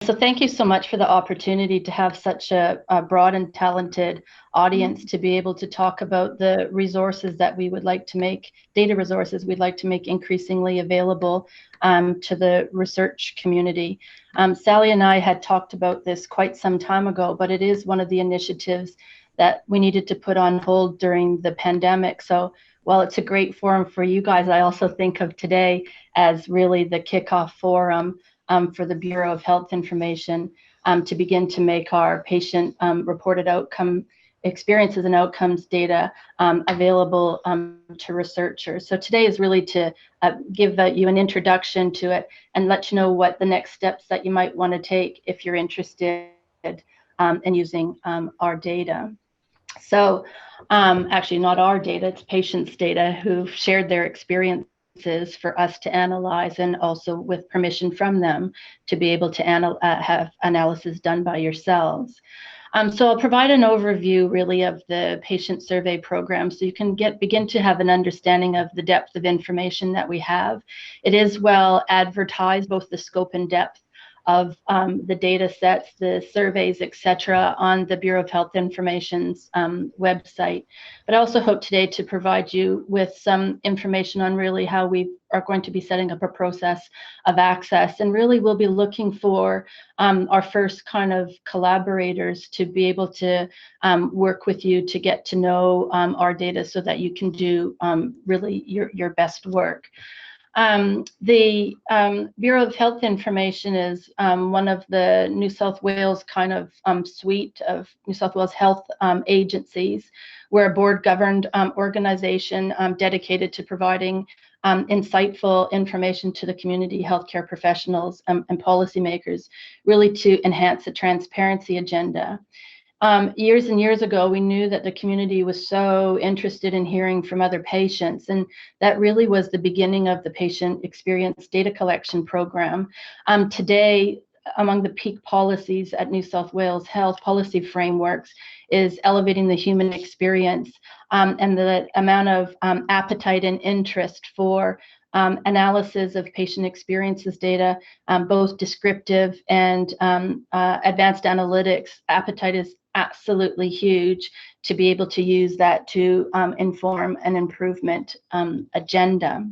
So thank you so much for the opportunity to have such a broad and talented audience to be able to talk about the resources that we would like to make, data resources we'd like to make increasingly available to the research community. Sally and I had talked about this quite some time ago, but it is one of the initiatives that we needed to put on hold during the pandemic. So while it's a great forum for you guys, I also think of today as really the kickoff forum for the Bureau of Health Information to begin to make our patient reported outcome experiences and outcomes data available to researchers. So today is really to give you an introduction to it and let you know what the next steps that you might want to take if you're interested in using our data. So actually not our data, it's patients' data who've shared their experiences for us to analyze, and also with permission from them to be able to have analysis done by yourselves. So I'll provide an overview really of the patient survey program so you can begin to have an understanding of the depth of information that we have. It is well advertised, both the scope and depth of the data sets, the surveys, etc., on the Bureau of Health Information's website. But I also hope today to provide you with some information on really how we are going to be setting up a process of access. And really we'll be looking for our first kind of collaborators to be able to work with you to get to know our data so that you can do really your best work. The Bureau of Health Information is one of the New South Wales kind of suite of New South Wales health agencies. We're a board-governed organization dedicated to providing insightful information to the community healthcare professionals and policymakers, really to enhance the transparency agenda. Years and years ago, we knew that the community was so interested in hearing from other patients, and that really was the beginning of the patient experience data collection program. Today, among the peak policies at New South Wales Health policy frameworks is elevating the human experience, and the amount of appetite and interest for analysis of patient experiences data, both descriptive and advanced analytics. Appetite is absolutely huge to be able to use that to inform an improvement agenda.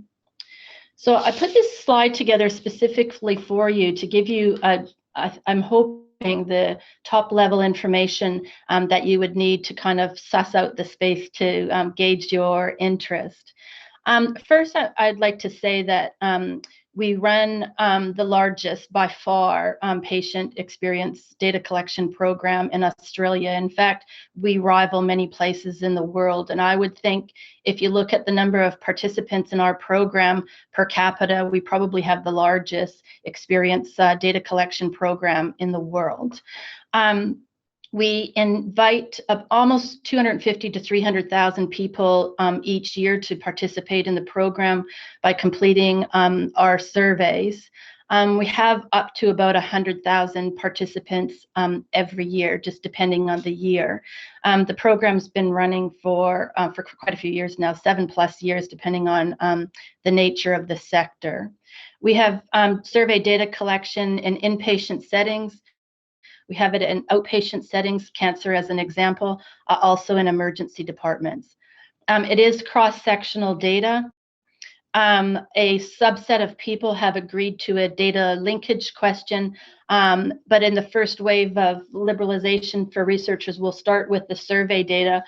So I put this slide together specifically for you to give you, I'm hoping, the top level information that you would need to kind of suss out the space to gauge your interest. First, I'd like to say that we run the largest, by far, patient experience data collection program in Australia. In fact, we rival many places in the world. And I would think if you look at the number of participants in our program per capita, we probably have the largest experience data collection program in the world. We invite almost 250 to 300,000 people each year to participate in the program by completing our surveys. We have up to about 100,000 participants every year, just depending on the year. The program's been running for quite a few years now, 7+ years, depending on the nature of the sector. We have survey data collection in inpatient settings. We have it in outpatient settings, cancer as an example, also in emergency departments. It is cross-sectional data. A subset of people have agreed to a data linkage question, but in the first wave of liberalization for researchers, we'll start with the survey data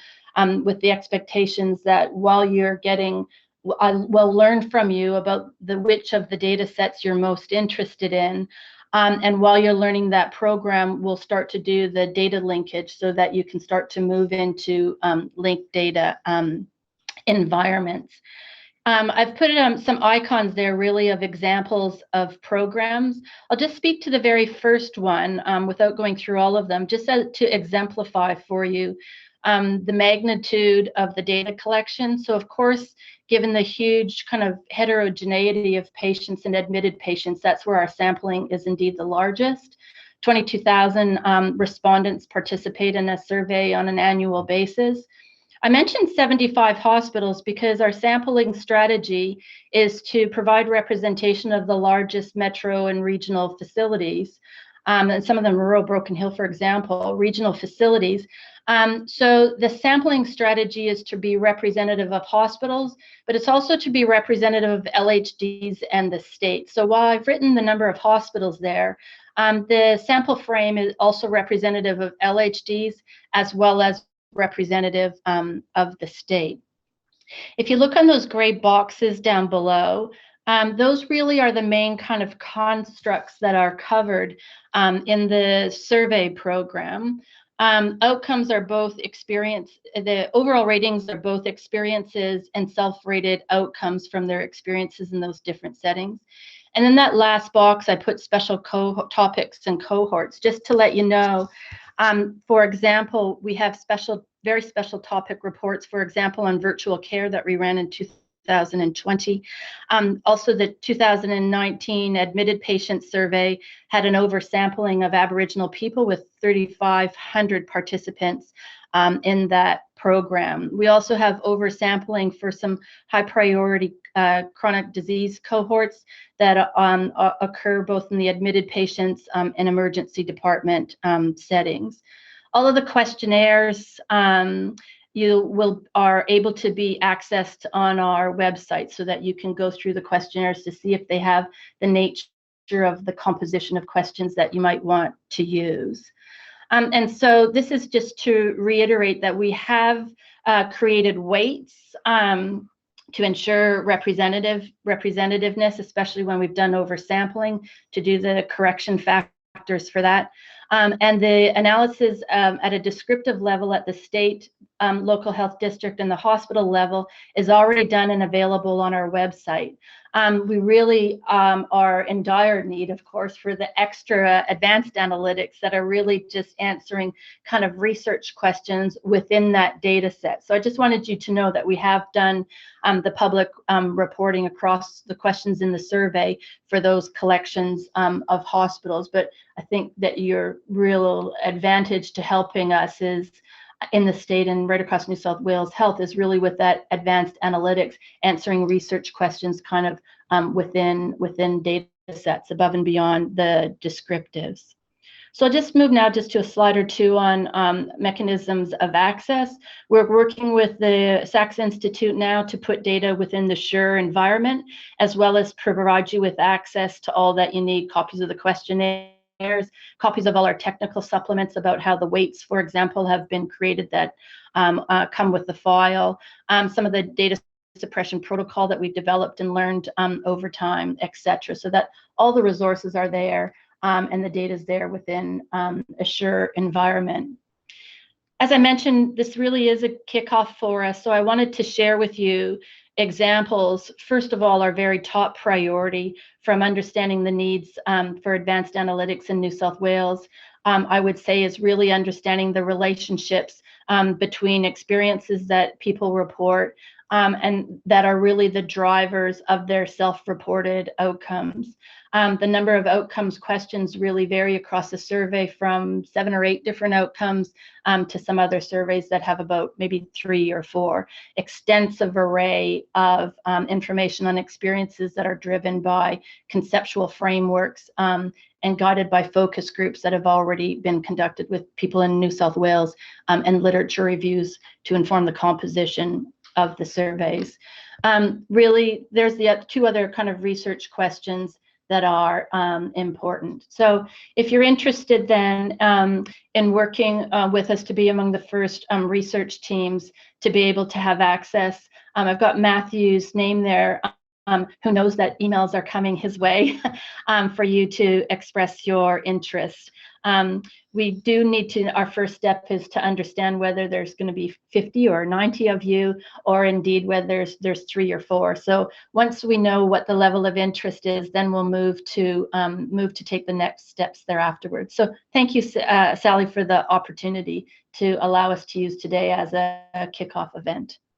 with the expectations that while you're getting, we'll learn from you about which of the data sets you're most interested in. And while you're learning that program, we'll start to do the data linkage so that you can start to move into linked data environments. I've put some icons there really of examples of programs. I'll just speak to the very first one without going through all of them, just to exemplify for you the magnitude of the data collection. So of course, given the huge kind of heterogeneity of patients and admitted patients, that's where our sampling is indeed the largest. 22,000 respondents participate in a survey on an annual basis. I mentioned 75 hospitals because our sampling strategy is to provide representation of the largest metro and regional facilities. and some of them rural Broken Hill, for example, regional facilities. So the sampling strategy is to be representative of hospitals, but it's also to be representative of LHDs and the state. So while I've written the number of hospitals there, the sample frame is also representative of LHDs as well as representative of the state. If you look on those gray boxes down below, those really are the main kind of constructs that are covered in the survey program. Outcomes are both the overall ratings are both experiences and self-rated outcomes from their experiences in those different settings. And in that last box, I put special topics and cohorts, just to let you know. For example, we have very special topic reports, for example, on virtual care that we ran in 2020. Also, the 2019 admitted patient survey had an oversampling of Aboriginal people with 3,500 participants in that program. We also have oversampling for some high priority chronic disease cohorts that occur both in the admitted patients and emergency department settings. All of the questionnaires are able to be accessed on our website so that you can go through the questionnaires to see if they have the nature of the composition of questions that you might want to use. And so this is just to reiterate that we have created weights to ensure representativeness, especially when we've done oversampling, to do the correction factors for that. And the analysis at a descriptive level at the state, local health district, and the hospital level is already done and available on our website. We really are in dire need, of course, for the extra advanced analytics that are really just answering kind of research questions within that data set. So I just wanted you to know that we have done the public reporting across the questions in the survey for those collections of hospitals. But I think that your real advantage to helping us is in the state and right across New South Wales Health is really with that advanced analytics, answering research questions kind of within data sets above and beyond the descriptives. So I'll just move now just to a slide or two on mechanisms of access. We're working with the Sachs Institute now to put data within the SURE environment, as well as provide you with access to all that you need, copies of the questionnaire, copies of all our technical supplements about how the weights, for example, have been created that come with the file, some of the data suppression protocol that we've developed and learned over time, etc. So that all the resources are there and the data is there within a SURE environment. As I mentioned, this really is a kickoff for us, so I wanted to share with you examples. First of all, our very top priority from understanding the needs for advanced analytics in New South Wales, I would say, is really understanding the relationships between experiences that people report and that are really the drivers of their self-reported outcomes. The number of outcomes questions really vary across the survey, from 7 or 8 different outcomes to some other surveys that have about maybe 3 or 4. Extensive array of information on experiences that are driven by conceptual frameworks and guided by focus groups that have already been conducted with people in New South Wales and literature reviews to inform the composition of the surveys. Really, there's the 2 other kind of research questions that are important. So if you're interested then in working with us to be among the first research teams to be able to have access, I've got Matthew's name there, who knows that emails are coming his way for you to express your interest. We do need to, our first step is to understand whether there's going to be 50 or 90 of you, or indeed whether there's 3 or 4. So once we know what the level of interest is, then we'll move to take the next steps there afterwards. So thank you, Sally, for the opportunity to allow us to use today as a kickoff event.